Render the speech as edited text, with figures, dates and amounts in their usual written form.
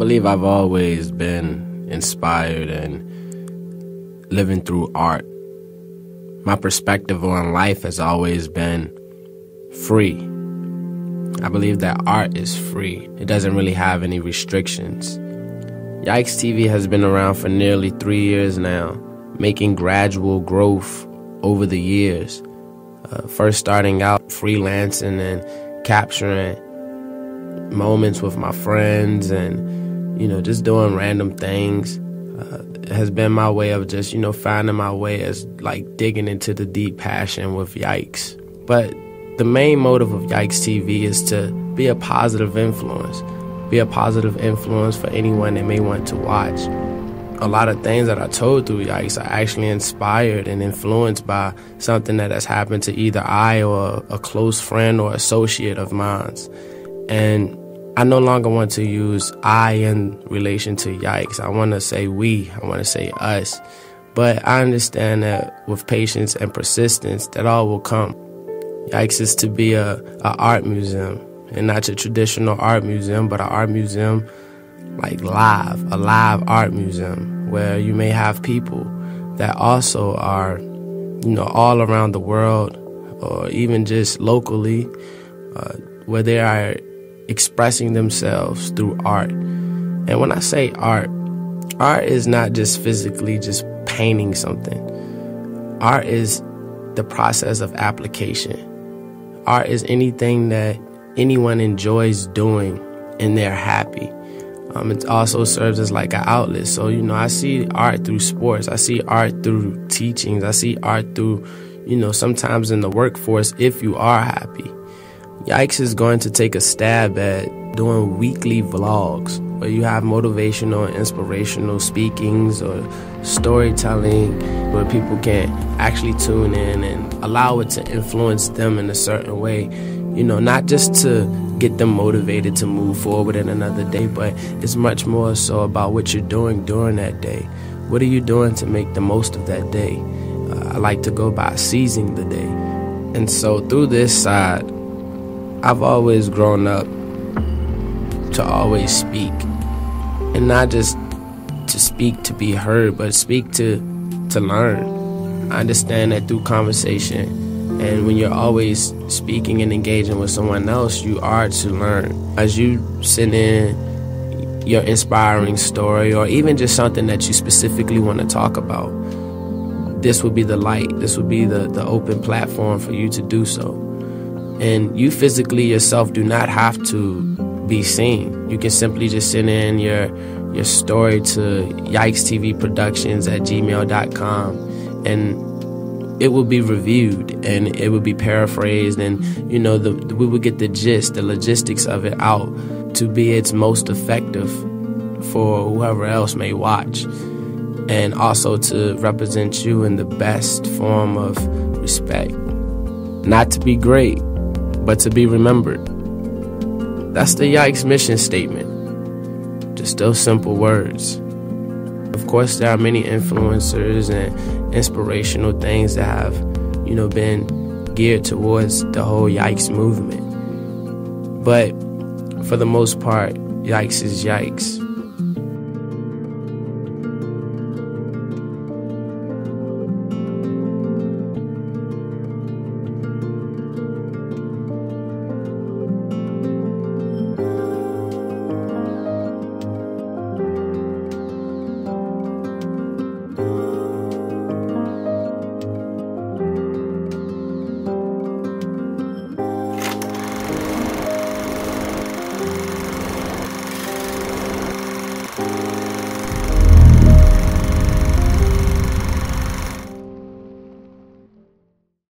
believe I've always been inspired and living through art. My perspective on life has always been free. I believe that art is free. It doesn't really have any restrictions. YIKES TV has been around for nearly 3 years now, making gradual growth over the years. First starting out freelancing and capturing moments with my friends and, just doing random things. Has been my way of just, finding my way as like digging into the deep passion with Yikes. But the main motive of YIKES TV is to be a positive influence. Be a positive influence for anyone that may want to watch. A lot of things that I told through Yikes are actually inspired and influenced by something that has happened to either I or a close friend or associate of mine. And I no longer want to use I in relation to Yikes. I want to say we. I want to say us. But I understand that with patience and persistence, that all will come. Yikes is to be a art museum, and not a traditional art museum, but an art museum like a live art museum where you may have people that also are, all around the world or even just locally, where they are expressing themselves through art. And when I say art is not just physically just painting something. Art is the process of application. Art is anything that anyone enjoys doing and they're happy. It also serves as like an outlet. So, I see art through sports. I see art through teachings. I see art through, sometimes in the workforce if you are happy. Yikes is going to take a stab at doing weekly vlogs where you have motivational and inspirational speakings or storytelling where people can actually tune in and allow it to influence them in a certain way. Not just to get them motivated to move forward in another day, but it's much more so about what you're doing during that day. What are you doing to make the most of that day? I like to go by seizing the day. And so through this side, I've always grown up to always speak, and not just to speak to be heard, but speak to learn. I understand that through conversation, and when you're always speaking and engaging with someone else, you are to learn. As you send in your inspiring story, or even just something that you specifically want to talk about, this will be the light. This will be the open platform for you to do so. And you physically yourself do not have to be seen. You can simply just send in your story to yikestvproductions at gmail.com, and it will be reviewed and it will be paraphrased, and we will get the gist, the logistics of it out to be its most effective for whoever else may watch, and also to represent you in the best form of respect. Not to be great, but to be remembered. That's the Yikes mission statement. Just those simple words. Of course, there are many influencers and inspirational things that have, been geared towards the whole Yikes movement. But for the most part, Yikes is Yikes.